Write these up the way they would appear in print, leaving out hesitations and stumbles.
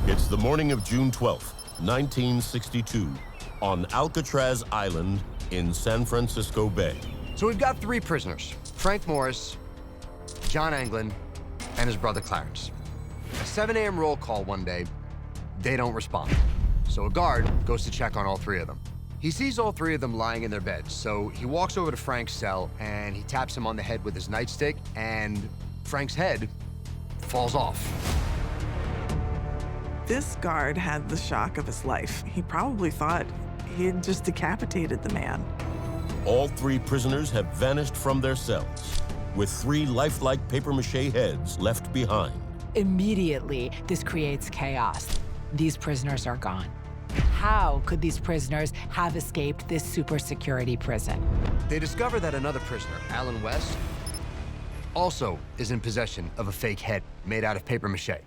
It's the morning of June 12th, 1962, on Alcatraz Island in San Francisco Bay. So we've got three prisoners, Frank Morris, John Anglin, and his brother Clarence. At 7 a.m. roll call one day, they don't respond. So a guard goes to check on all three of them. He sees all three of them lying in their beds, so he walks over to Frank's cell and he taps him on the head with his nightstick, and Frank's head falls off. This guard had the shock of his life. He probably thought he had just decapitated the man. All three prisoners have vanished from their cells, with three lifelike papier-mâché heads left behind. Immediately, this creates chaos. These prisoners are gone. How could these prisoners have escaped this super security prison? They discover that another prisoner, Alan West, also is in possession of a fake head made out of papier-mâché.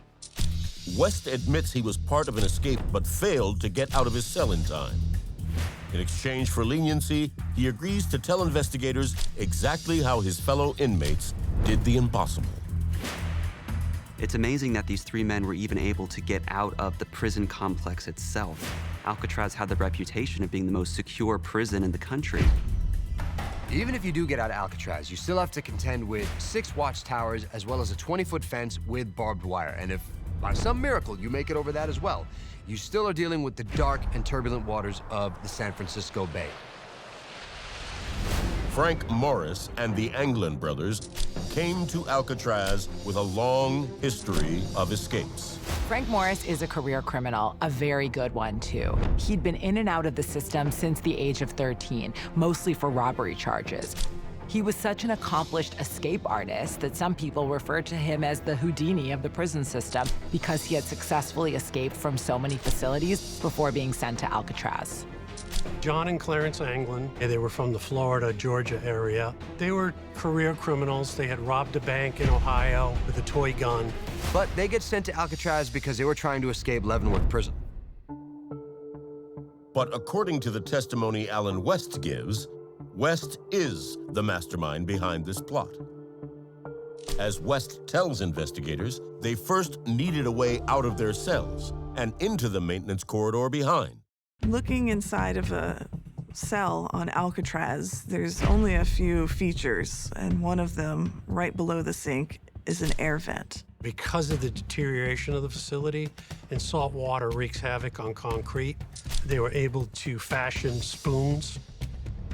West admits he was part of an escape but failed to get out of his cell in time. In exchange for leniency, he agrees to tell investigators exactly how his fellow inmates did the impossible. It's amazing that these three men were even able to get out of the prison complex itself. Alcatraz had the reputation of being the most secure prison in the country. Even if you do get out of Alcatraz, you still have to contend with 6 watchtowers as well as a 20-foot fence with barbed wire. And if by some miracle you make it over that as well, you still are dealing with the dark and turbulent waters of the San Francisco Bay. Frank Morris and the Anglin brothers came to Alcatraz with a long history of escapes. Frank Morris is a career criminal, a very good one, too. He'd been in and out of the system since the age of 13, mostly for robbery charges. He was such an accomplished escape artist that some people referred to him as the Houdini of the prison system because he had successfully escaped from so many facilities before being sent to Alcatraz. John and Clarence Anglin, they were from the Florida, Georgia area. They were career criminals. They had robbed a bank in Ohio with a toy gun. But they get sent to Alcatraz because they were trying to escape Leavenworth Prison. But according to the testimony Alan West gives, West is the mastermind behind this plot. As West tells investigators, they first needed a way out of their cells and into the maintenance corridor behind. Looking inside of a cell on Alcatraz, there's only a few features, and one of them, right below the sink, is an air vent. Because of the deterioration of the facility and salt water wreaks havoc on concrete, they were able to fashion spoons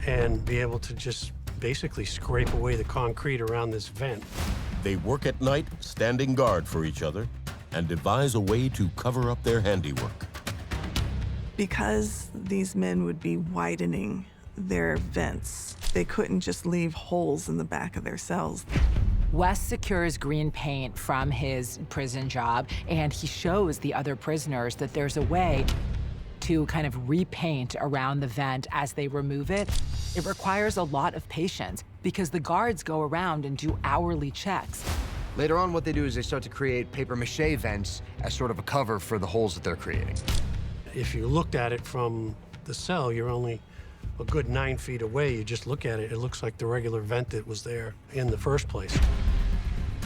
and be able to just basically scrape away the concrete around this vent. They work at night, standing guard for each other, and devise a way to cover up their handiwork. Because these men would be widening their vents, they couldn't just leave holes in the back of their cells. West secures green paint from his prison job, and he shows the other prisoners that there's a way to kind of repaint around the vent as they remove it. It requires a lot of patience because the guards go around and do hourly checks. Later on, what they do is they start to create papier-mâché vents as sort of a cover for the holes that they're creating. If you looked at it from the cell, you're only a good 9 feet away. You just look at it, it looks like the regular vent that was there in the first place.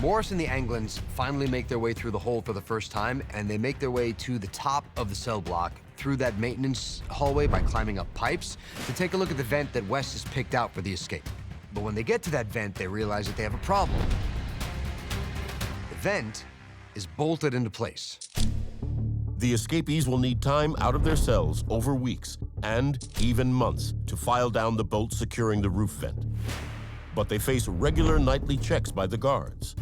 Morris and the Anglins finally make their way through the hole for the first time, and they make their way to the top of the cell block through that maintenance hallway by climbing up pipes to take a look at the vent that West has picked out for the escape. But when they get to that vent, they realize that they have a problem. The vent is bolted into place. The escapees will need time out of their cells over weeks and even months to file down the bolt securing the roof vent. But they face regular nightly checks by the guards.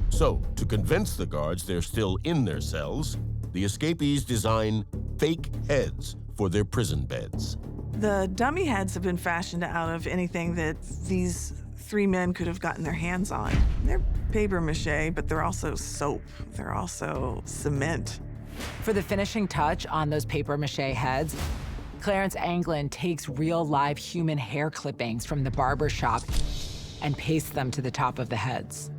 So, to convince the guards they're still in their cells, the escapees design fake heads for their prison beds. The dummy heads have been fashioned out of anything that these three men could have gotten their hands on. They're papier-mâché, but they're also soap. They're also cement. For the finishing touch on those papier-mâché heads, Clarence Anglin takes real live human hair clippings from the barber shop and pastes them to the top of the heads.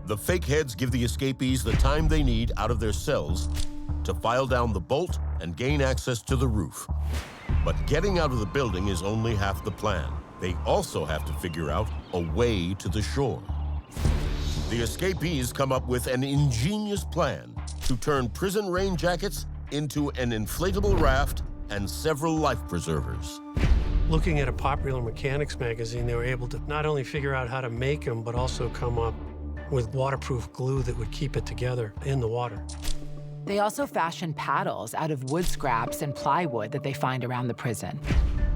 The fake heads give the escapees the time they need out of their cells to file down the bolt and gain access to the roof. But getting out of the building is only half the plan. They also have to figure out a way to the shore. The escapees come up with an ingenious plan to turn prison rain jackets into an inflatable raft and several life preservers. Looking at a popular mechanics magazine, they were able to not only figure out how to make them, but also come up with waterproof glue that would keep it together in the water. They also fashion paddles out of wood scraps and plywood that they find around the prison.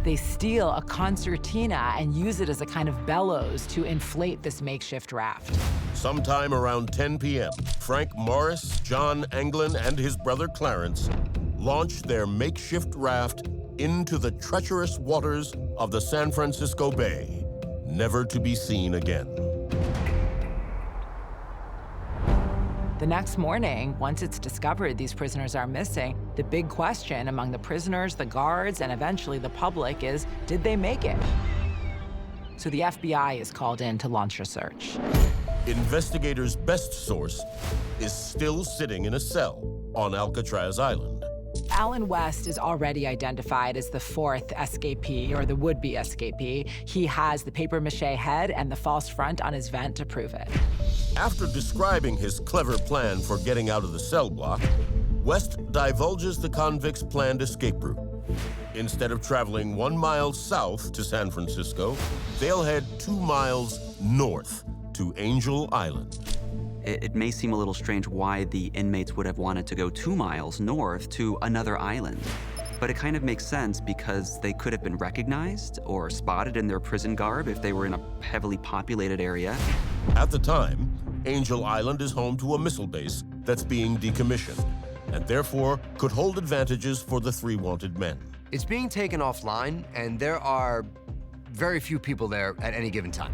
They steal a concertina and use it as a kind of bellows to inflate this makeshift raft. Sometime around 10 p.m., Frank Morris, John Anglin, and his brother Clarence launched their makeshift raft into the treacherous waters of the San Francisco Bay, never to be seen again. The next morning, once it's discovered these prisoners are missing, the big question among the prisoners, the guards, and eventually the public is, did they make it? So the FBI is called in to launch a search. Investigators' best source is still sitting in a cell on Alcatraz Island. Alan West is already identified as the fourth escapee, or the would-be escapee. He has the papier-mâché head and the false front on his vent to prove it. After describing his clever plan for getting out of the cell block, West divulges the convicts' planned escape route. Instead of traveling 1 mile south to San Francisco, they'll head 2 miles north to Angel Island. It may seem a little strange why the inmates would have wanted to go 2 miles north to another island. But it kind of makes sense because they could have been recognized or spotted in their prison garb if they were in a heavily populated area. At the time, Angel Island is home to a missile base that's being decommissioned, and therefore could hold advantages for the 3 wanted men. It's being taken offline, and there are very few people there at any given time.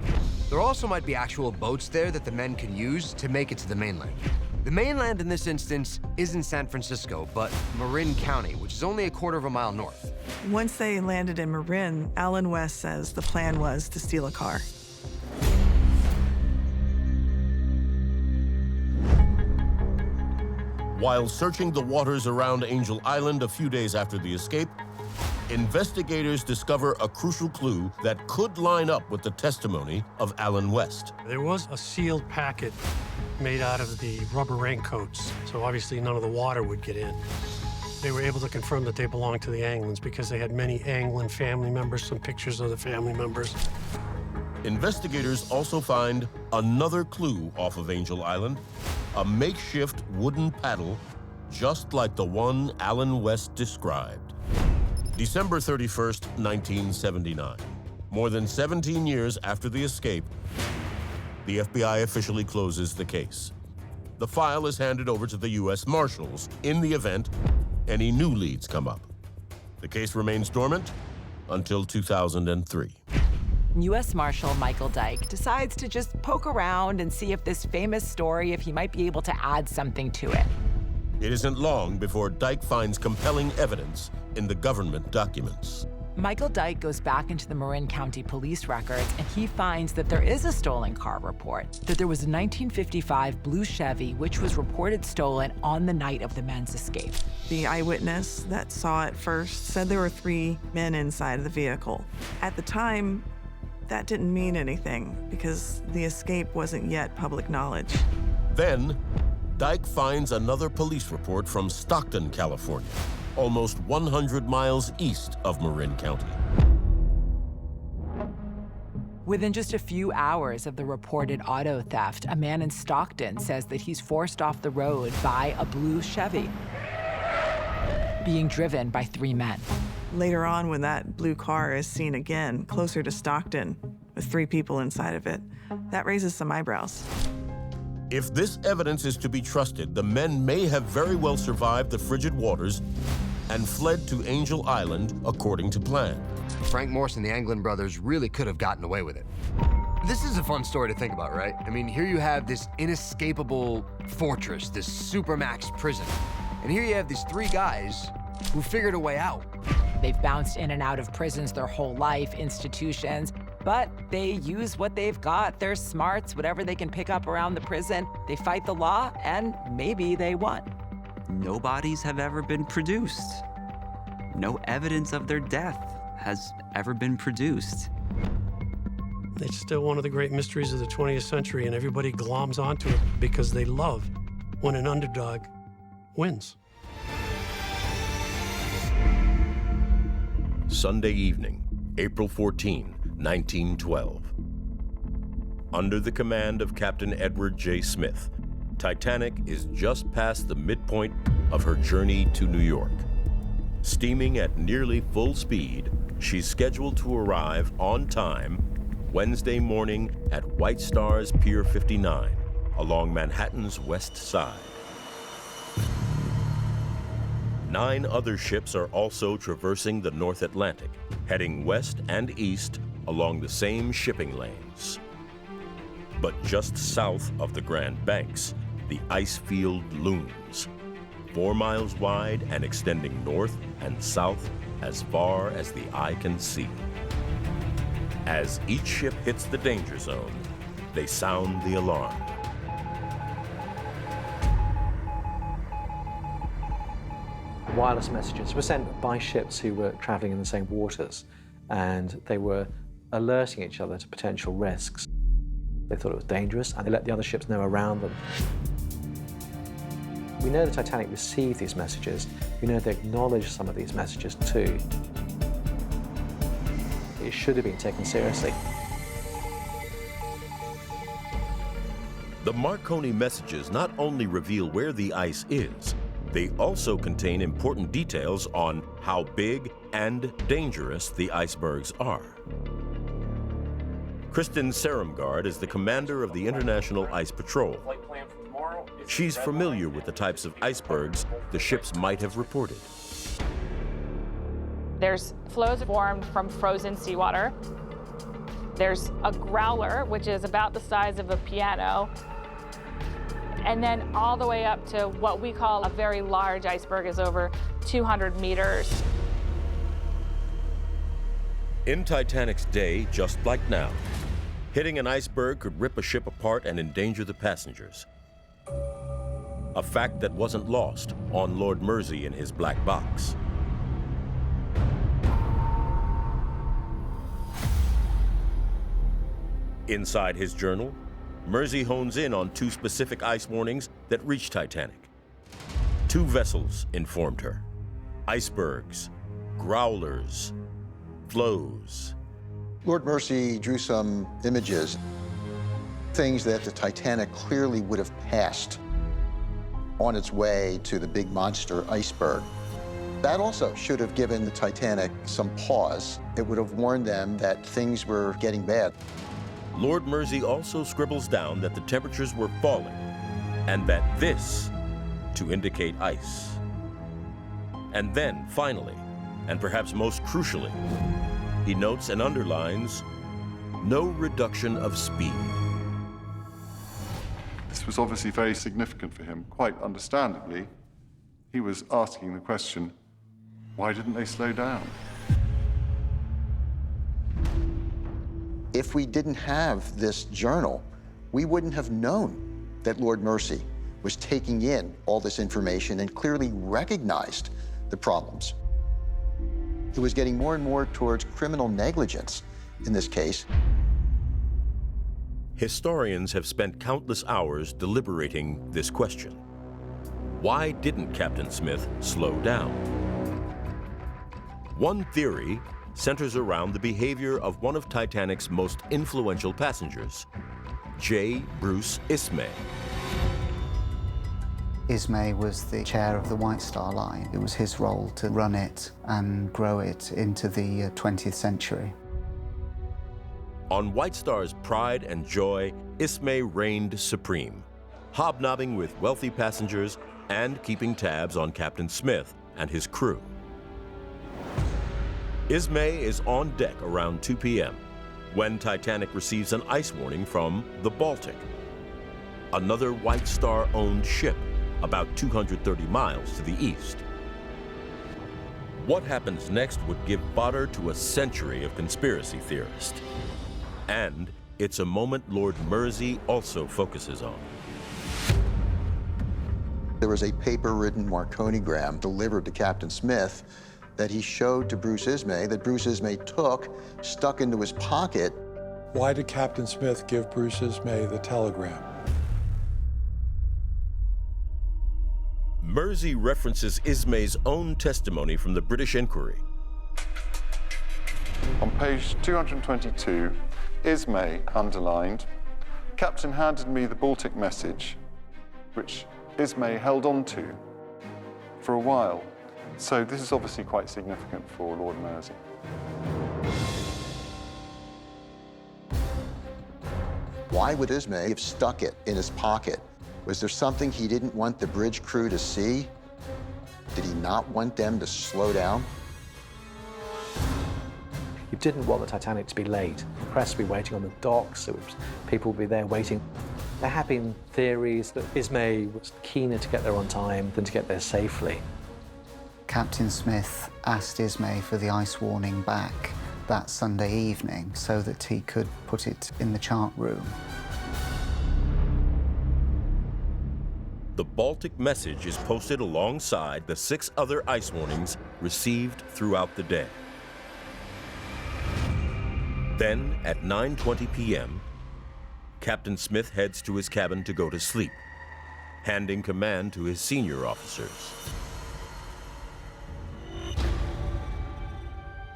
There also might be actual boats there that the men can use to make it to the mainland. The mainland in this instance isn't San Francisco, but Marin County, which is only a 1/4 mile north. Once they landed in Marin, Alan West says the plan was to steal a car. While searching the waters around Angel Island a few days after the escape, investigators discover a crucial clue that could line up with the testimony of Alan West. There was a sealed packet made out of the rubber raincoats, so obviously none of the water would get in. They were able to confirm that they belonged to the Anglins because they had many Anglin family members, some pictures of the family members. Investigators also find another clue off of Angel Island, a makeshift wooden paddle, just like the one Alan West described. December 31st, 1979. More than 17 years after the escape, the FBI officially closes the case. The file is handed over to the U.S. Marshals in the event any new leads come up. The case remains dormant until 2003. U.S. Marshal Michael Dyke decides to just poke around and see if this famous story, if he might be able to add something to it. It isn't long before Dyke finds compelling evidence in the government documents. Michael Dyke goes back into the Marin County police records and he finds that there is a stolen car report, that there was a 1955 blue Chevy which was reported stolen on the night of the men's escape. The eyewitness that saw it first said there were 3 men inside of the vehicle. At the time, that didn't mean anything because the escape wasn't yet public knowledge. Then, Dyke finds another police report from Stockton, California, almost 100 miles east of Marin County. Within just a few hours of the reported auto theft, a man in Stockton says that he's forced off the road by a blue Chevy, being driven by 3 men. Later on, when that blue car is seen again, closer to Stockton, with 3 people inside of it, that raises some eyebrows. If this evidence is to be trusted, the men may have very well survived the frigid waters and fled to Angel Island according to plan. Frank Morse and the Anglin brothers really could have gotten away with it. This is a fun story to think about, right? I mean, here you have this inescapable fortress, this supermax prison. And here you have these 3 guys who figured a way out. They've bounced in and out of prisons their whole life, institutions, but they use what they've got, their smarts, whatever they can pick up around the prison. They fight the law, and maybe they won. No bodies have ever been produced. No evidence of their death has ever been produced. It's still one of the great mysteries of the 20th century, and everybody gloms onto it because they love when an underdog wins. Sunday evening, April 14, 1912. Under the command of Captain Edward J. Smith, Titanic is just past the midpoint of her journey to New York. Steaming at nearly full speed, she's scheduled to arrive on time Wednesday morning at White Star's Pier 59 along Manhattan's west side. 9 other ships are also traversing the North Atlantic, heading west and east along the same shipping lanes. But just south of the Grand Banks, the ice field looms, 4 miles wide and extending north and south as far as the eye can see. As each ship hits the danger zone, they sound the alarm. Wireless messages were sent by ships who were traveling in the same waters, and they were alerting each other to potential risks. They thought it was dangerous, and they let the other ships know around them. We know the Titanic received these messages. We know they acknowledged some of these messages too. It should have been taken seriously. The Marconi messages not only reveal where the ice is, they also contain important details on how big and dangerous the icebergs are. Kristen Seremgard is the commander of the International Ice Patrol. She's familiar with the types of icebergs the ships might have reported. There's flows formed from frozen seawater. There's a growler, which is about the size of a piano. And then all the way up to what we call a very large iceberg is over 200 meters. In Titanic's day, just like now, hitting an iceberg could rip a ship apart and endanger the passengers. A fact that wasn't lost on Lord Mersey in his black box. Inside his journal, Mersey hones in on 2 specific ice warnings that reached Titanic. 2 vessels informed her: icebergs, growlers, flows. Lord Mersey drew some images, things that the Titanic clearly would have passed on its way to the big monster iceberg. That also should have given the Titanic some pause. It would have warned them that things were getting bad. Lord Mersey also scribbles down that the temperatures were falling, and that this to indicate ice. And then, finally, and perhaps most crucially, he notes and underlines no reduction of speed. This was obviously very significant for him. Quite understandably, he was asking the question, why didn't they slow down? If we didn't have this journal, we wouldn't have known that Lord Mersey was taking in all this information and clearly recognized the problems. It was getting more and more towards criminal negligence in this case. Historians have spent countless hours deliberating this question. Why didn't Captain Smith slow down? One theory centers around the behavior of one of Titanic's most influential passengers, J. Bruce Ismay. Ismay was the chair of the White Star Line. It was his role to run it and grow it into the 20th century. On White Star's pride and joy, Ismay reigned supreme, hobnobbing with wealthy passengers and keeping tabs on Captain Smith and his crew. Ismay is on deck around 2 p.m. when Titanic receives an ice warning from the Baltic, another White Star-owned ship about 230 miles to the east. What happens next would give fodder to a century of conspiracy theorists. And it's a moment Lord Mersey also focuses on. There was a paper-ridden Marconigram delivered to Captain Smith that he showed to Bruce Ismay, that Bruce Ismay took, stuck into his pocket, Why did Captain Smith give Bruce Ismay the telegram? Mersey references Ismay's own testimony from the British inquiry. On page 222, Ismay underlined, Captain handed me the Baltic message, which Ismay held on to for a while. So this is obviously quite significant for Lord Mersey. Why would Ismay have stuck it in his pocket? Was there something he didn't want the bridge crew to see? Did he not want them to slow down? You didn't want the Titanic to be late. The press would be waiting on the docks, people would be there waiting. There have been theories that Ismay was keener to get there on time than to get there safely. Captain Smith asked Ismay for the ice warning back that Sunday evening so that he could put it in the chart room. The Baltic message is posted alongside the 6 other ice warnings received throughout the day. Then, at 9:20 p.m., Captain Smith heads to his cabin to go to sleep, handing command to his senior officers.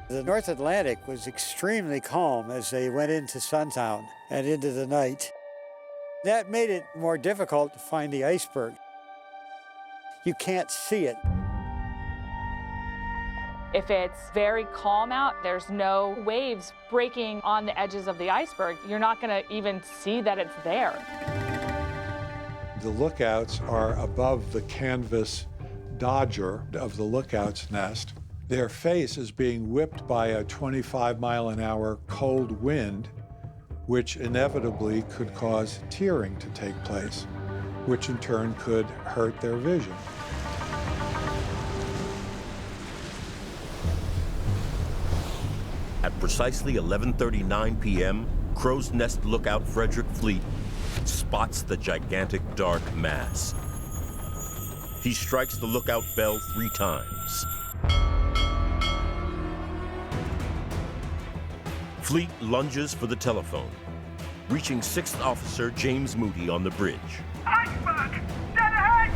The North Atlantic was extremely calm as they went into sundown and into the night. That made it more difficult to find the iceberg. You can't see it. If it's very calm out, there's no waves breaking on the edges of the iceberg, you're not going to even see that it's there. The lookouts are above the canvas dodger of the lookout's nest. Their face is being whipped by a 25-mile-an-hour cold wind, which inevitably could cause tearing to take place, which in turn could hurt their vision. At precisely 11:39 p.m., Crow's Nest lookout Frederick Fleet spots the gigantic dark mass. He strikes the lookout bell 3 times. Fleet lunges for the telephone, reaching 6th Officer James Moody on the bridge. Iceberg! Dead ahead!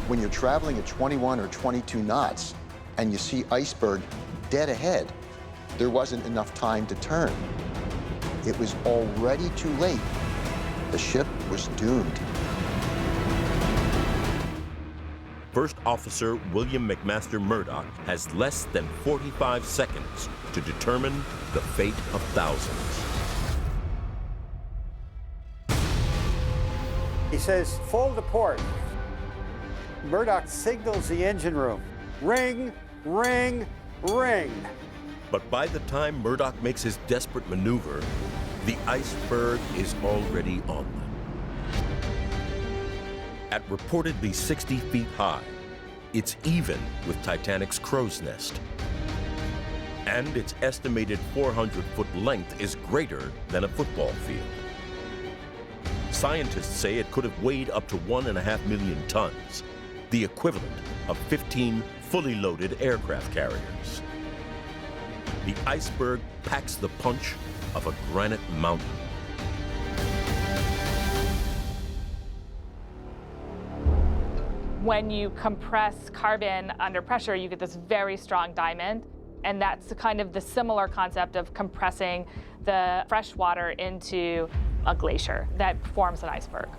When you're traveling at 21 or 22 knots and you see iceberg dead ahead, there wasn't enough time to turn. It was already too late. The ship was doomed. First Officer William McMaster Murdoch has less than 45 seconds to determine the fate of thousands. He says, full to port. Murdoch signals the engine room. Ring, ring, ring. But by the time Murdoch makes his desperate maneuver, the iceberg is already on them. At reportedly 60 feet high, it's even with Titanic's Crow's Nest. And its estimated 400-foot length is greater than a football field. Scientists say it could have weighed up to 1.5 million tons, the equivalent of 15 fully loaded aircraft carriers. The iceberg packs the punch of a granite mountain. When you compress carbon under pressure, you get this very strong diamond. And that's kind of the similar concept of compressing the fresh water into a glacier that forms an iceberg.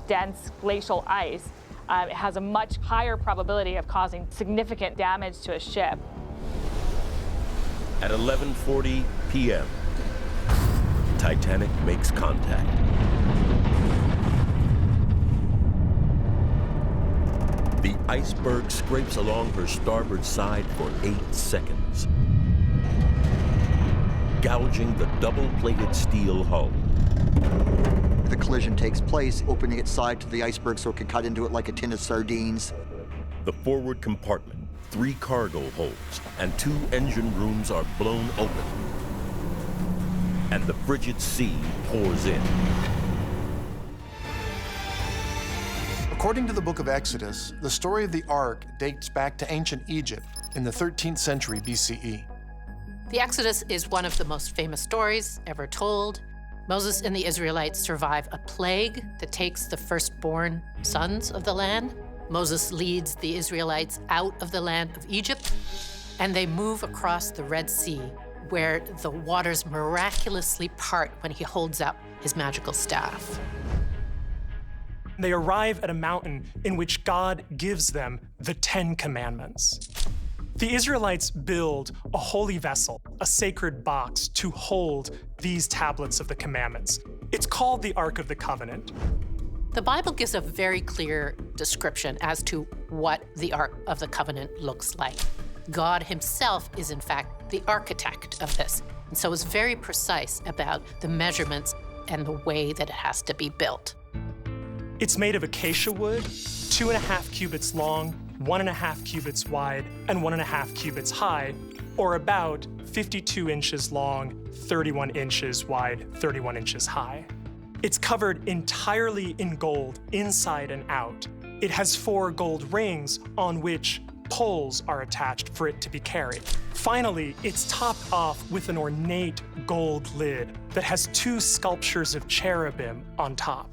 Dense glacial ice it has a much higher probability of causing significant damage to a ship. At 11:40 p.m., Titanic makes contact. The iceberg scrapes along her starboard side for 8 seconds, gouging the double-plated steel hull. The collision takes place, opening its side to the iceberg so it can cut into it like a tin of sardines. The forward compartment, 3 cargo holds, and 2 engine rooms are blown open. And the frigid sea pours in. According to the book of Exodus, the story of the Ark dates back to ancient Egypt in the 13th century BCE. The Exodus is one of the most famous stories ever told. Moses and the Israelites survive a plague that takes the firstborn sons of the land. Moses leads the Israelites out of the land of Egypt, and they move across the Red Sea, where the waters miraculously part when he holds up his magical staff. They arrive at a mountain in which God gives them the 10 Commandments. The Israelites build a holy vessel, a sacred box, to hold these tablets of the commandments. It's called the Ark of the Covenant. The Bible gives a very clear description as to what the Ark of the Covenant looks like. God himself is, in fact, the architect of this, and so is very precise about the measurements and the way that it has to be built. It's made of acacia wood, 2.5 cubits long, 1.5 cubits wide, and 1.5 cubits high, or about 52 inches long, 31 inches wide, 31 inches high. It's covered entirely in gold, inside and out. It has 4 gold rings on which poles are attached for it to be carried. Finally, it's topped off with an ornate gold lid that has 2 sculptures of cherubim on top.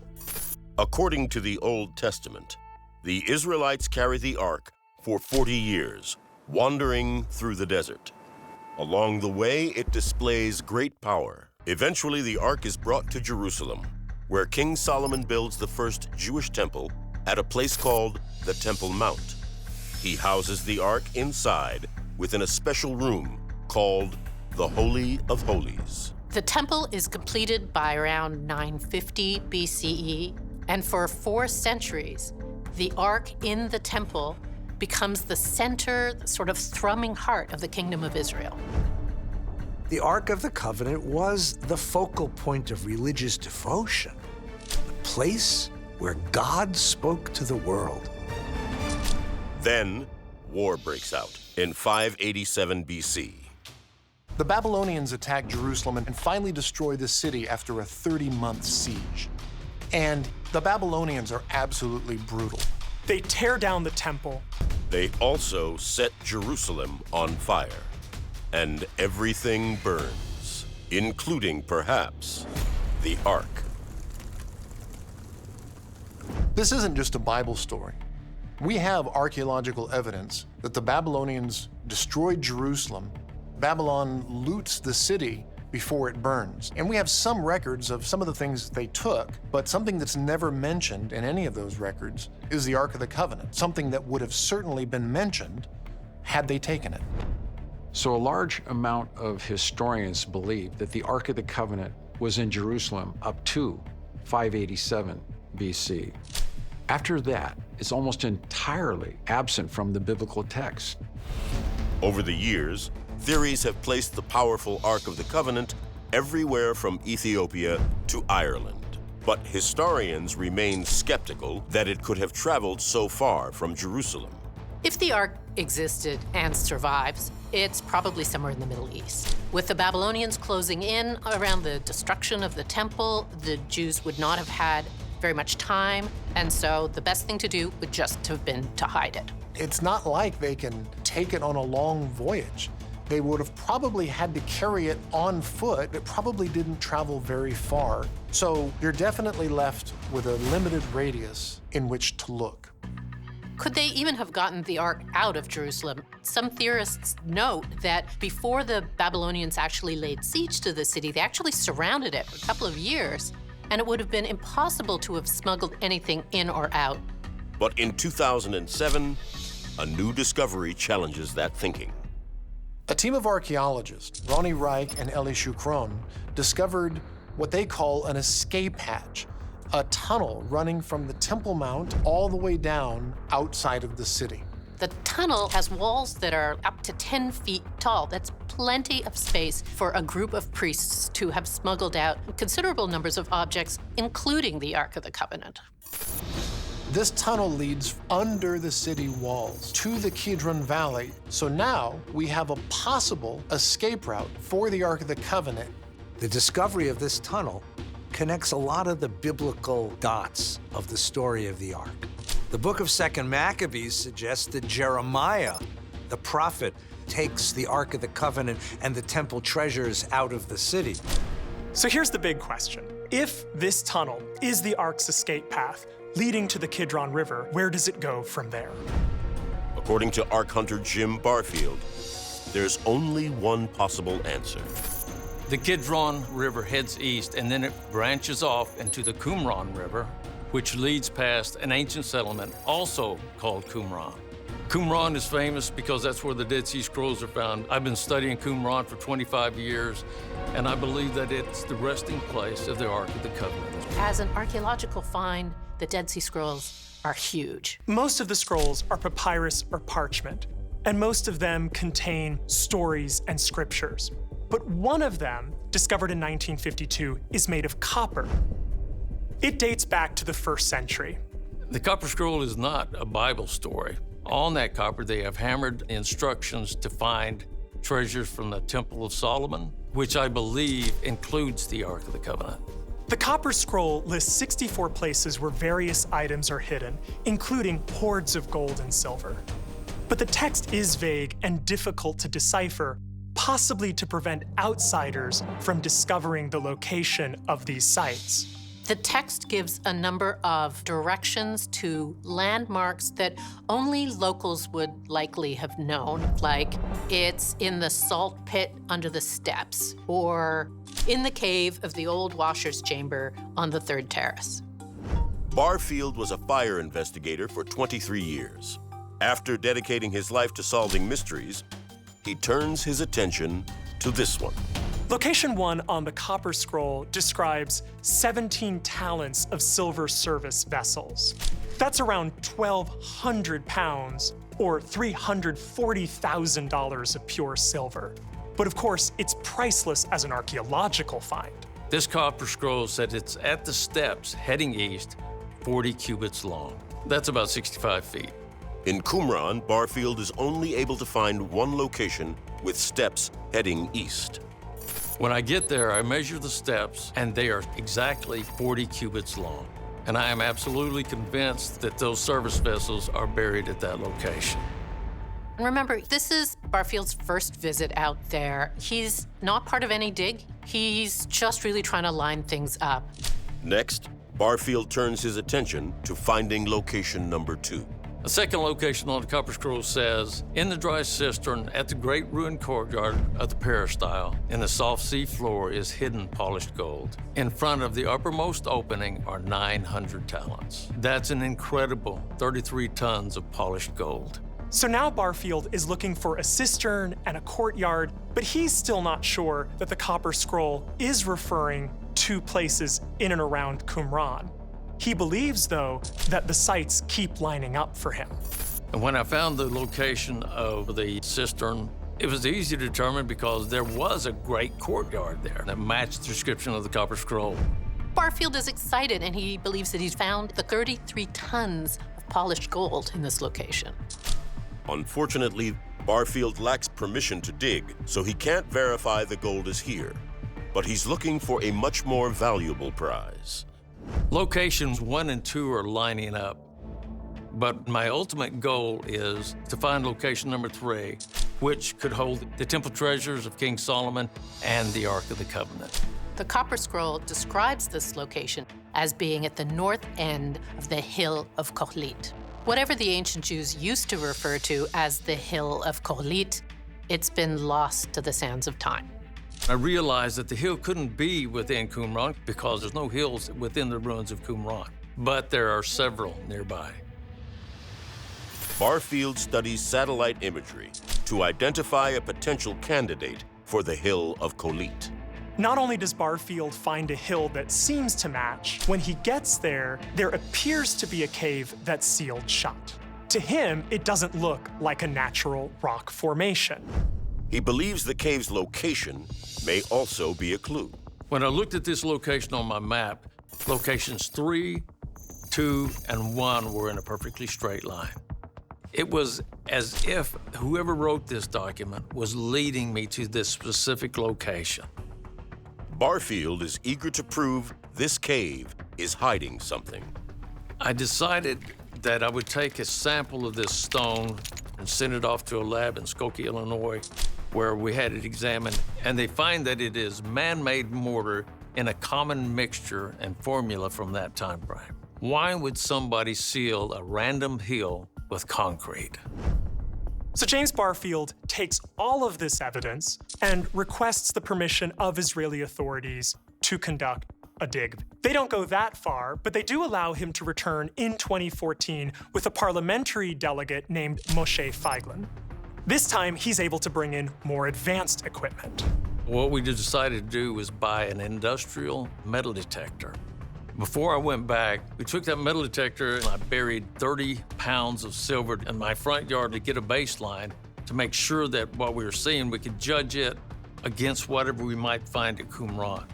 According to the Old Testament, the Israelites carry the ark for 40 years, wandering through the desert. Along the way, it displays great power. Eventually, the ark is brought to Jerusalem, where King Solomon builds the first Jewish temple at a place called the Temple Mount. He houses the ark inside within a special room called the Holy of Holies. The temple is completed by around 950 BCE, and for 4 centuries, the ark in the temple becomes the center, the sort of thrumming heart of the Kingdom of Israel. The Ark of the Covenant was the focal point of religious devotion, the place where God spoke to the world. Then, war breaks out in 587 BC. The Babylonians attack Jerusalem and finally destroy the city after a 30-month siege. And the Babylonians are absolutely brutal. They tear down the temple. They also set Jerusalem on fire, and everything burns, including, perhaps, the ark. This isn't just a Bible story. We have archaeological evidence that the Babylonians destroyed Jerusalem. Babylon loots the city before it burns. And we have some records of some of the things they took, but something that's never mentioned in any of those records is the Ark of the Covenant, something that would have certainly been mentioned had they taken it. So a large amount of historians believe that the Ark of the Covenant was in Jerusalem up to 587 BC. After that, it's almost entirely absent from the biblical text. Over the years, theories have placed the powerful Ark of the Covenant everywhere from Ethiopia to Ireland. But historians remain skeptical that it could have traveled so far from Jerusalem. If the Ark existed and survives, it's probably somewhere in the Middle East. With the Babylonians closing in around the destruction of the temple, the Jews would not have had very much time, and so the best thing to do would just have been to hide it. It's not like they can take it on a long voyage. They would have probably had to carry it on foot. It probably didn't travel very far. So you're definitely left with a limited radius in which to look. Could they even have gotten the Ark out of Jerusalem? Some theorists note that before the Babylonians actually laid siege to the city, they actually surrounded it for a couple of years, and it would have been impossible to have smuggled anything in or out. But in 2007, a new discovery challenges that thinking. A team of archaeologists, Ronnie Reich and Elie Shukron, discovered what they call an escape hatch, a tunnel running from the Temple Mount all the way down outside of the city. The tunnel has walls that are up to 10 feet tall. That's plenty of space for a group of priests to have smuggled out considerable numbers of objects, including the Ark of the Covenant. This tunnel leads under the city walls to the Kidron Valley. So now we have a possible escape route for the Ark of the Covenant. The discovery of this tunnel connects a lot of the biblical dots of the story of the Ark. The book of 2 Maccabees suggests that Jeremiah, the prophet, takes the Ark of the Covenant and the temple treasures out of the city. So here's the big question. If this tunnel is the Ark's escape path leading to the Kidron River, where does it go from there? According to Ark hunter Jim Barfield, there's only one possible answer. The Kidron River heads east, and then it branches off into the Qumran River, which leads past an ancient settlement also called Qumran. Qumran is famous because that's where the Dead Sea Scrolls are found. I've been studying Qumran for 25 years, and I believe that it's the resting place of the Ark of the Covenant. As an archaeological find, the Dead Sea Scrolls are huge. Most of the scrolls are papyrus or parchment, and most of them contain stories and scriptures. But one of them, discovered in 1952, is made of copper. It dates back to the 1st century. The copper scroll is not a Bible story. On that copper, they have hammered instructions to find treasures from the Temple of Solomon, which I believe includes the Ark of the Covenant. The copper scroll lists 64 places where various items are hidden, including hoards of gold and silver. But the text is vague and difficult to decipher, possibly to prevent outsiders from discovering the location of these sites. The text gives a number of directions to landmarks that only locals would likely have known, like it's in the salt pit under the steps, or in the cave of the old washer's chamber on the 3rd terrace. Barfield was a fire investigator for 23 years. After dedicating his life to solving mysteries, he turns his attention to this one. Location 1 on the copper scroll describes 17 talents of silver service vessels. That's around 1,200 pounds, or $340,000 of pure silver. But of course, it's priceless as an archaeological find. This copper scroll said it's at the steps heading east, 40 cubits long. That's about 65 feet. In Qumran, Barfield is only able to find one location with steps heading east. When I get there, I measure the steps, and they are exactly 40 cubits long. And I am absolutely convinced that those service vessels are buried at that location. And remember, this is Barfield's first visit out there. He's not part of any dig. He's just really trying to line things up. Next, Barfield turns his attention to finding location number 2. The second location on the copper scroll says, in the dry cistern at the great ruined courtyard of the peristyle, in the soft sea floor is hidden polished gold. In front of the uppermost opening are 900 talents. That's an incredible 33 tons of polished gold. So now Barfield is looking for a cistern and a courtyard, but he's still not sure that the copper scroll is referring to places in and around Qumran. He believes, though, that the sites keep lining up for him. And when I found the location of the cistern, it was easy to determine because there was a great courtyard there that matched the description of the copper scroll. Barfield is excited, and he believes that he's found the 33 tons of polished gold in this location. Unfortunately, Barfield lacks permission to dig, so he can't verify the gold is here. But he's looking for a much more valuable prize. Locations 1 and 2 are lining up, but my ultimate goal is to find location number 3, which could hold the temple treasures of King Solomon and the Ark of the Covenant. The copper scroll describes this location as being at the north end of the Hill of Kohlit. Whatever the ancient Jews used to refer to as the Hill of Kohlit, it's been lost to the sands of time. I realized that the hill couldn't be within Qumran because there's no hills within the ruins of Qumran, but there are several nearby. Barfield studies satellite imagery to identify a potential candidate for the Hill of Kohlit. Not only does Barfield find a hill that seems to match, when he gets there, there appears to be a cave that's sealed shut. To him, it doesn't look like a natural rock formation. He believes the cave's location may also be a clue. When I looked at this location on my map, locations 3, 2, and 1 were in a perfectly straight line. It was as if whoever wrote this document was leading me to this specific location. Barfield is eager to prove this cave is hiding something. I decided that I would take a sample of this stone and sent it off to a lab in Skokie, Illinois, where we had it examined. And they find that it is man-made mortar in a common mixture and formula from that time frame. Why would somebody seal a random hill with concrete? So James Barfield takes all of this evidence and requests the permission of Israeli authorities to conduct a dig. They don't go that far, but they do allow him to return in 2014 with a parliamentary delegate named Moshe Feiglin. This time, he's able to bring in more advanced equipment. What we decided to do was buy an industrial metal detector. Before I went back, we took that metal detector and I buried 30 pounds of silver in my front yard to get a baseline to make sure that what we were seeing, we could judge it against whatever we might find at Qumran.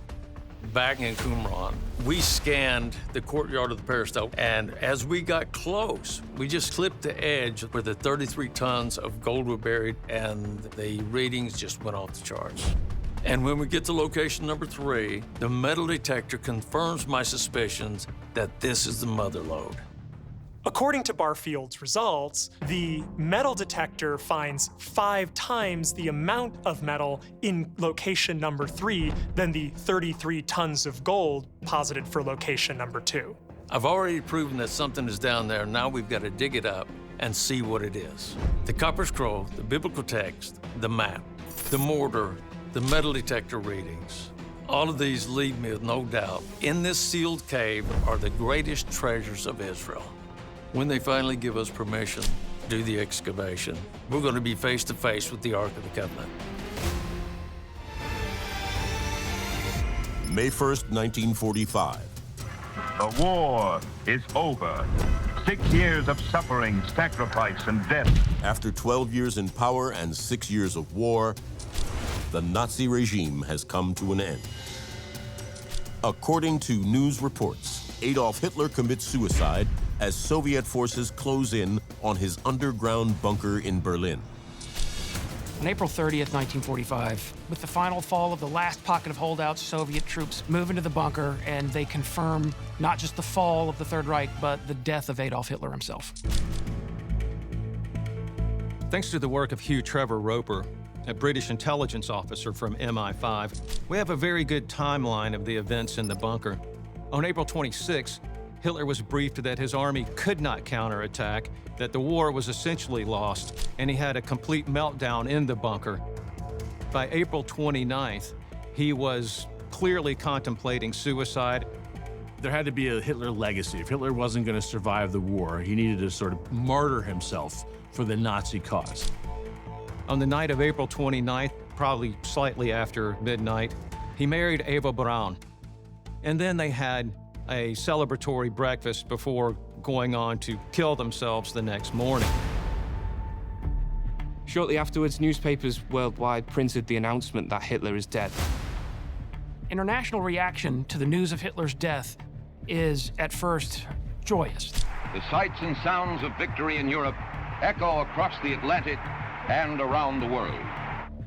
Back in Qumran, we scanned the courtyard of the peristyle, and as we got close, we just clipped the edge where the 33 tons of gold were buried, and the readings just went off the charts. And when we get to location number 3, the metal detector confirms my suspicions that this is the mother lode. According to Barfield's results, the metal detector finds 5 times the amount of metal in location number 3 than the 33 tons of gold posited for location number 2. I've already proven that something is down there. Now we've got to dig it up and see what it is. The copper scroll, the biblical text, the map, the mortar, the metal detector readings. All of these leave me with no doubt. In this sealed cave are the greatest treasures of Israel. When they finally give us permission to do the excavation, we're going to be face to face with the Ark of the Covenant. May 1st, 1945. The war is over. 6 years of suffering, sacrifice, and death. After 12 years in power and 6 years of war, the Nazi regime has come to an end. According to news reports, Adolf Hitler commits suicide as Soviet forces close in on his underground bunker in Berlin. On April 30th, 1945, with the final fall of the last pocket of holdouts, Soviet troops move into the bunker, and they confirm not just the fall of the Third Reich, but the death of Adolf Hitler himself. Thanks to the work of Hugh Trevor Roper, a British intelligence officer from MI5, we have a very good timeline of the events in the bunker. On April 26, Hitler was briefed that his army could not counterattack, that the war was essentially lost, and he had a complete meltdown in the bunker. By April 29th, he was clearly contemplating suicide. There had to be a Hitler legacy. If Hitler wasn't going to survive the war, he needed to sort of martyr himself for the Nazi cause. On the night of April 29th, probably slightly after midnight, he married Eva Braun. And then they had a celebratory breakfast before going on to kill themselves the next morning. Shortly afterwards, newspapers worldwide printed the announcement that Hitler is dead. International reaction to the news of Hitler's death is, at first, joyous. The sights and sounds of victory in Europe echo across the Atlantic and around the world.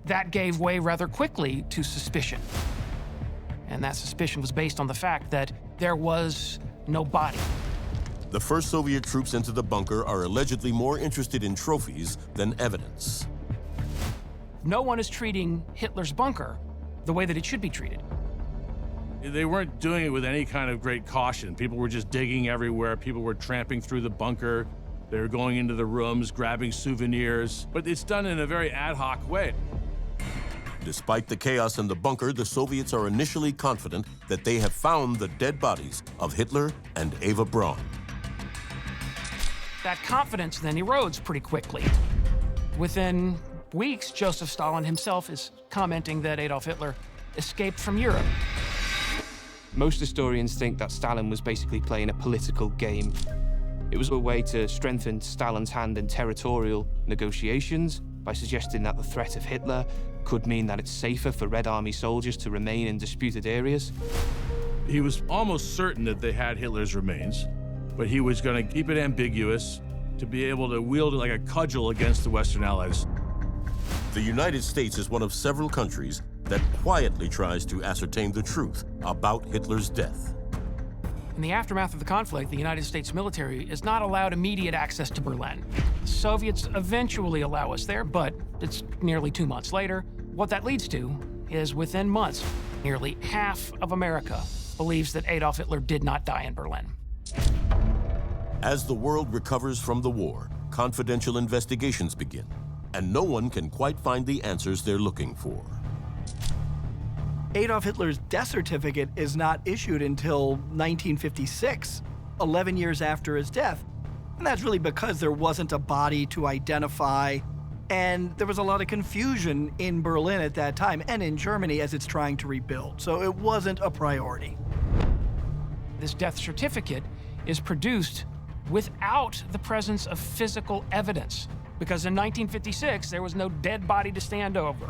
That gave way rather quickly to suspicion. And that suspicion was based on the fact that there was no body. The first Soviet troops into the bunker are allegedly more interested in trophies than evidence. No one is treating Hitler's bunker the way that it should be treated. They weren't doing it with any kind of great caution. People were just digging everywhere. People were tramping through the bunker. They were going into the rooms, grabbing souvenirs, but it's done in a very ad hoc way. Despite the chaos in the bunker, the Soviets are initially confident that they have found the dead bodies of Hitler and Eva Braun. That confidence then erodes pretty quickly. Within weeks, Joseph Stalin himself is commenting that Adolf Hitler escaped from Europe. Most historians think that Stalin was basically playing a political game. It was a way to strengthen Stalin's hand in territorial negotiations by suggesting that the threat of Hitler could mean that it's safer for Red Army soldiers to remain in disputed areas. He was almost certain that they had Hitler's remains, but he was going to keep it ambiguous to be able to wield it like a cudgel against the Western Allies. The United States is one of several countries that quietly tries to ascertain the truth about Hitler's death. In the aftermath of the conflict, the United States military is not allowed immediate access to Berlin. The Soviets eventually allow us there, but it's nearly 2 months later. What that leads to is within months, nearly half of America believes that Adolf Hitler did not die in Berlin. As the world recovers from the war, confidential investigations begin, and no one can quite find the answers they're looking for. Adolf Hitler's death certificate is not issued until 1956, 11 years after his death. And that's really because there wasn't a body to identify, and there was a lot of confusion in Berlin at that time and in Germany as it's trying to rebuild. So it wasn't a priority. This death certificate is produced without the presence of physical evidence, because in 1956, there was no dead body to stand over.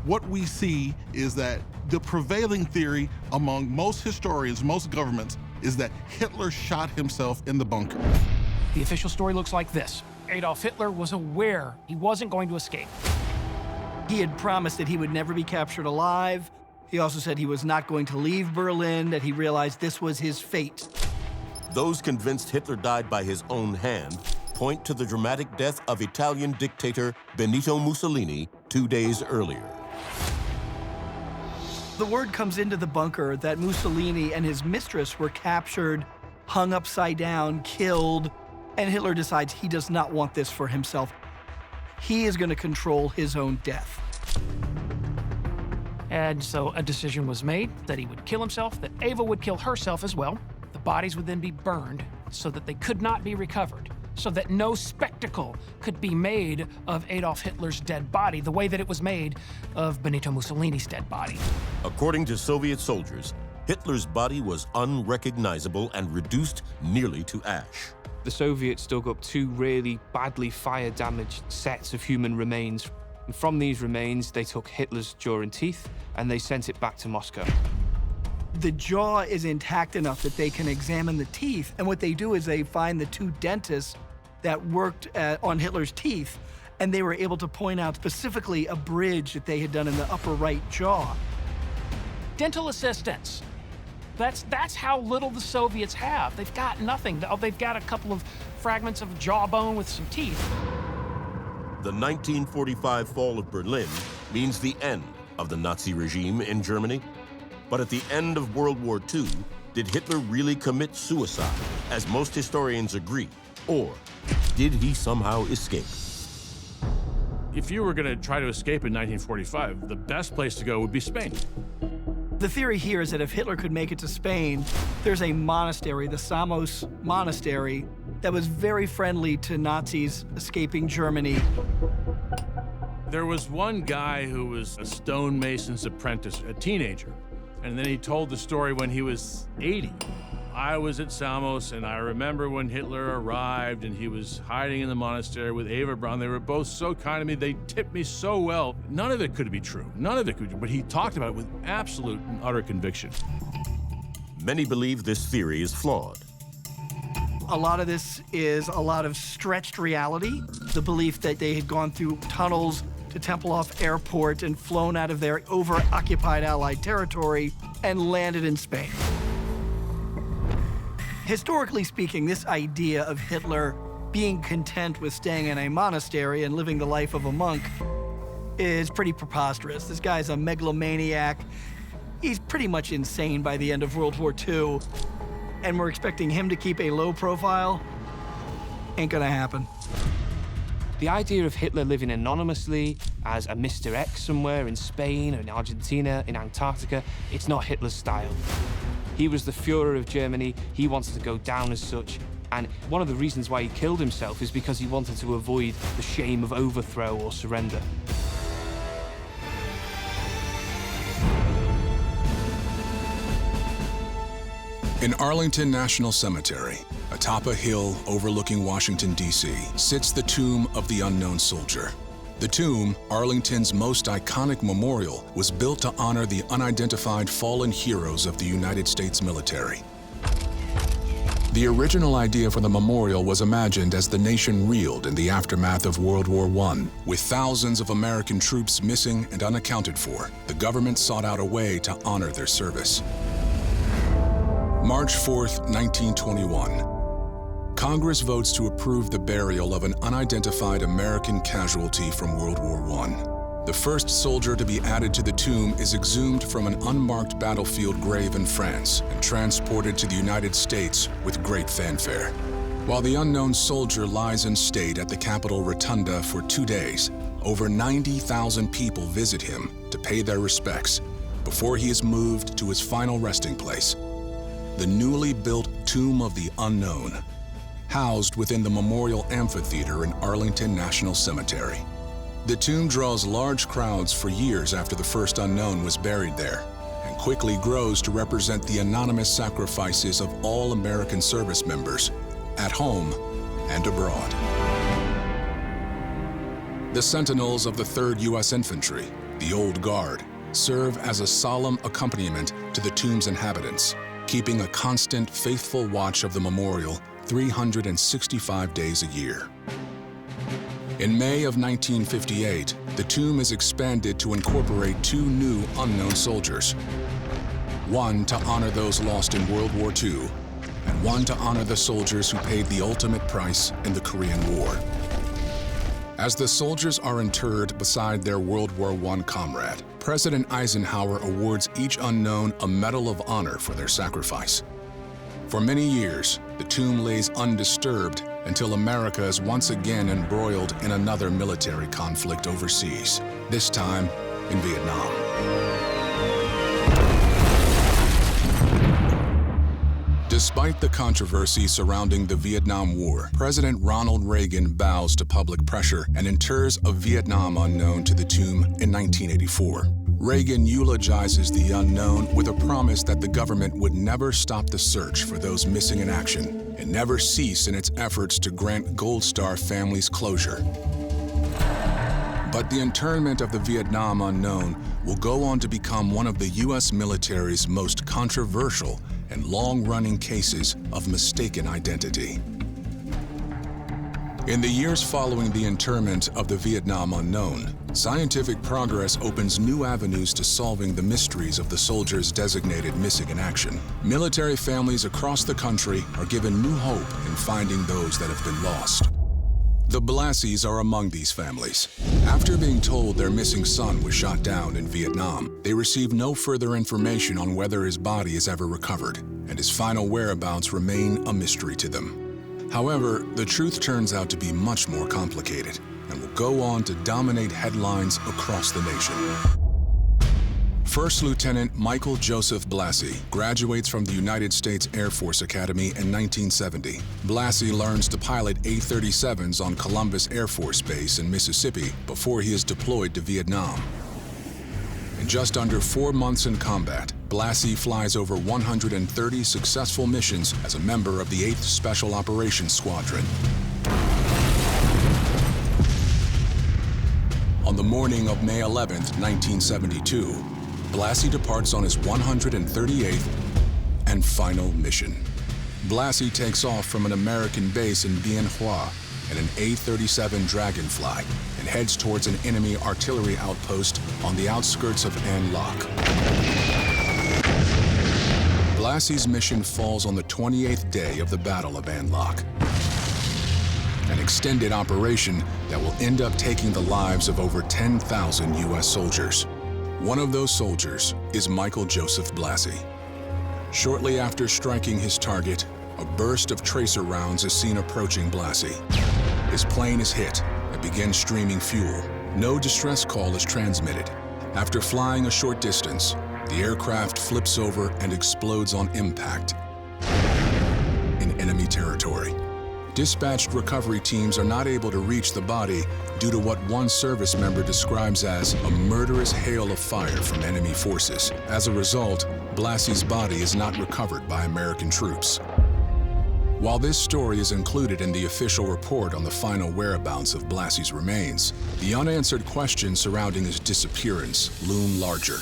What we see is that the prevailing theory among most historians, most governments, is that Hitler shot himself in the bunker. The official story looks like this. Adolf Hitler was aware he wasn't going to escape. He had promised that he would never be captured alive. He also said he was not going to leave Berlin, that he realized this was his fate. Those convinced Hitler died by his own hand point to the dramatic death of Italian dictator Benito Mussolini 2 days earlier. The word comes into the bunker that Mussolini and his mistress were captured, hung upside down, killed, and Hitler decides he does not want this for himself. He is going to control his own death. And so a decision was made that he would kill himself, that Eva would kill herself as well. The bodies would then be burned so that they could not be recovered, so that no spectacle could be made of Adolf Hitler's dead body the way that it was made of Benito Mussolini's dead body. According to Soviet soldiers, Hitler's body was unrecognizable and reduced nearly to ash. The Soviets dug up 2 really badly fire-damaged sets of human remains. And from these remains, they took Hitler's jaw and teeth, and they sent it back to Moscow. The jaw is intact enough that they can examine the teeth, and what they do is they find the 2 dentists that worked on Hitler's teeth, and they were able to point out specifically a bridge that they had done in the upper right jaw. Dental assistants. That's how little the Soviets have. They've got nothing. They've got a couple of fragments of jawbone with some teeth. The 1945 fall of Berlin means the end of the Nazi regime in Germany. But at the end of World War II, did Hitler really commit suicide, as most historians agree? Or did he somehow escape? If you were going to try to escape in 1945, the best place to go would be Spain. The theory here is that if Hitler could make it to Spain, there's a monastery, the Samos Monastery, that was very friendly to Nazis escaping Germany. There was one guy who was a stonemason's apprentice, a teenager, and then he told the story when he was 80. I was at Samos, and I remember when Hitler arrived, and he was hiding in the monastery with Eva Braun. They were both so kind to me. They tipped me so well. None of it could be true. None of it could be true. But he talked about it with absolute and utter conviction. Many believe this theory is flawed. A lot of this is a lot of stretched reality. The belief that they had gone through tunnels to Tempelhof Airport and flown out of their over-occupied Allied territory and landed in Spain. Historically speaking, this idea of Hitler being content with staying in a monastery and living the life of a monk is pretty preposterous. This guy's a megalomaniac. He's pretty much insane by the end of World War II, and we're expecting him to keep a low profile. Ain't gonna happen. The idea of Hitler living anonymously as a Mr. X somewhere in Spain, or in Argentina, in Antarctica, it's not Hitler's style. He was the Führer of Germany. He wanted to go down as such. And one of the reasons why he killed himself is because he wanted to avoid the shame of overthrow or surrender. In Arlington National Cemetery, atop a hill overlooking Washington, D.C., sits the tomb of the unknown soldier. The tomb, Arlington's most iconic memorial, was built to honor the unidentified fallen heroes of the United States military. The original idea for the memorial was imagined as the nation reeled in the aftermath of World War I. With thousands of American troops missing and unaccounted for, the government sought out a way to honor their service. March 4th, 1921. Congress votes to approve the burial of an unidentified American casualty from World War I. The first soldier to be added to the tomb is exhumed from an unmarked battlefield grave in France and transported to the United States with great fanfare. While the unknown soldier lies in state at the Capitol Rotunda for 2 days, over 90,000 people visit him to pay their respects before he is moved to his final resting place, the newly built Tomb of the Unknown, housed within the Memorial Amphitheater in Arlington National Cemetery. The tomb draws large crowds for years after the first unknown was buried there, and quickly grows to represent the anonymous sacrifices of all American service members, at home and abroad. The Sentinels of the 3rd U.S. Infantry, the Old Guard, serve as a solemn accompaniment to the tomb's inhabitants, keeping a constant, faithful watch of the memorial 365 days a year. In May of 1958, the tomb is expanded to incorporate 2 new unknown soldiers. One to honor those lost in World War II, and one to honor the soldiers who paid the ultimate price in the Korean War. As the soldiers are interred beside their World War I comrade, President Eisenhower awards each unknown a Medal of Honor for their sacrifice. For many years, the tomb lays undisturbed until America is once again embroiled in another military conflict overseas, this time in Vietnam. Despite the controversy surrounding the Vietnam War, President Ronald Reagan bows to public pressure and inters a Vietnam unknown to the tomb in 1984. Reagan eulogizes the unknown with a promise that the government would never stop the search for those missing in action and never cease in its efforts to grant Gold Star families closure. But the internment of the Vietnam unknown will go on to become one of the U.S. military's most controversial and long-running cases of mistaken identity. In the years following the interment of the Vietnam unknown, scientific progress opens new avenues to solving the mysteries of the soldiers designated missing in action. Military families across the country are given new hope in finding those that have been lost. The Blassies are among these families. After being told their missing son was shot down in Vietnam, they receive no further information on whether his body is ever recovered, and his final whereabouts remain a mystery to them. However, the truth turns out to be much more complicated and will go on to dominate headlines across the nation. First Lieutenant Michael Joseph Blassie graduates from the United States Air Force Academy in 1970. Blassie learns to pilot A-37s on Columbus Air Force Base in Mississippi before he is deployed to Vietnam. In just under 4 months in combat, Blassie flies over 130 successful missions as a member of the 8th Special Operations Squadron. On the morning of May 11th, 1972, Blassie departs on his 138th and final mission. Blassie takes off from an American base in Bien Hoa in an A-37 Dragonfly and heads towards an enemy artillery outpost on the outskirts of An Loc. Blassie's mission falls on the 28th day of the Battle of An Loc, an extended operation that will end up taking the lives of over 10,000 U.S. soldiers. One of those soldiers is Michael Joseph Blassie. Shortly after striking his target, a burst of tracer rounds is seen approaching Blassie. His plane is hit and begins streaming fuel. No distress call is transmitted. After flying a short distance, the aircraft flips over and explodes on impact in enemy territory. Dispatched recovery teams are not able to reach the body due to what one service member describes as a murderous hail of fire from enemy forces. As a result, Blassie's body is not recovered by American troops. While this story is included in the official report on the final whereabouts of Blassie's remains, the unanswered questions surrounding his disappearance loom larger.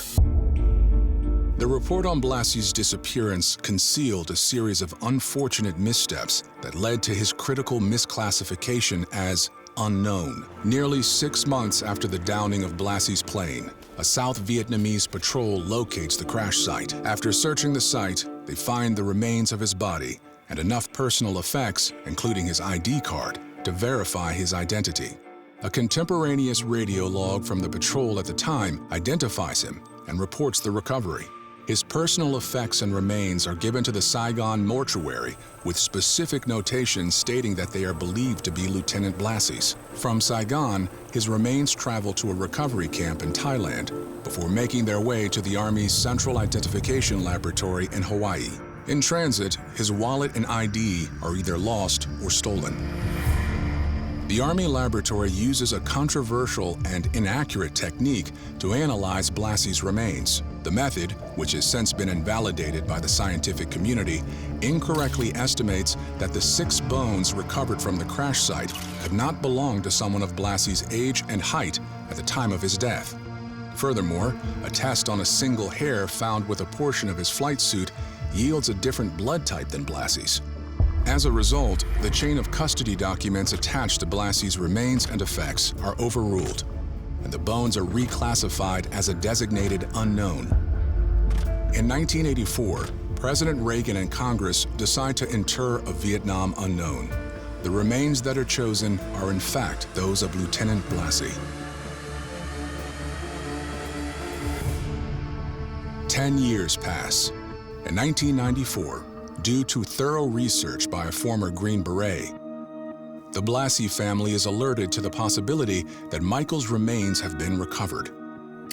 The report on Blassie's disappearance concealed a series of unfortunate missteps that led to his critical misclassification as unknown. Nearly 6 months after the downing of Blassie's plane, a South Vietnamese patrol locates the crash site. After searching the site, they find the remains of his body and enough personal effects, including his ID card, to verify his identity. A contemporaneous radio log from the patrol at the time identifies him and reports the recovery. His personal effects and remains are given to the Saigon mortuary with specific notations stating that they are believed to be Lieutenant Blassie's. From Saigon, his remains travel to a recovery camp in Thailand before making their way to the Army's Central Identification Laboratory in Hawaii. In transit, his wallet and ID are either lost or stolen. The Army laboratory uses a controversial and inaccurate technique to analyze Blassie's remains. The method, which has since been invalidated by the scientific community, incorrectly estimates that the 6 bones recovered from the crash site could not belong to someone of Blassie's age and height at the time of his death. Furthermore, a test on a single hair found with a portion of his flight suit yields a different blood type than Blassie's. As a result, the chain of custody documents attached to Blassie's remains and effects are overruled, and the bones are reclassified as a designated unknown. In 1984, President Reagan and Congress decide to inter a Vietnam unknown. The remains that are chosen are in fact those of Lieutenant Blassie. 10 years pass. In 1994, due to thorough research by a former Green Beret, the Blassie family is alerted to the possibility that Michael's remains have been recovered.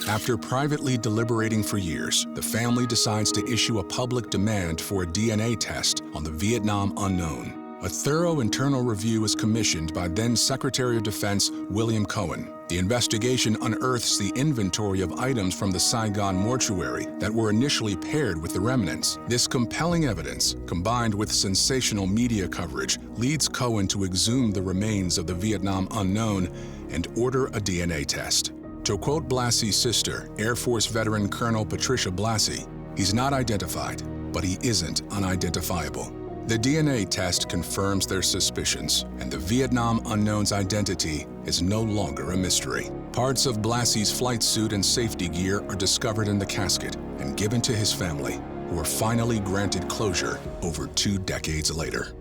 After privately deliberating for years, the family decides to issue a public demand for a DNA test on the Vietnam unknown. A thorough internal review is commissioned by then Secretary of Defense William Cohen. The investigation unearths the inventory of items from the Saigon mortuary that were initially paired with the remnants. This compelling evidence, combined with sensational media coverage, leads Cohen to exhume the remains of the Vietnam unknown and order a DNA test. To quote Blassie's sister, Air Force veteran Colonel Patricia Blassie, "He's not identified, but he isn't unidentifiable." The DNA test confirms their suspicions, and the Vietnam unknown's identity is no longer a mystery. Parts of Blassie's flight suit and safety gear are discovered in the casket and given to his family, who are finally granted closure over 2 decades later.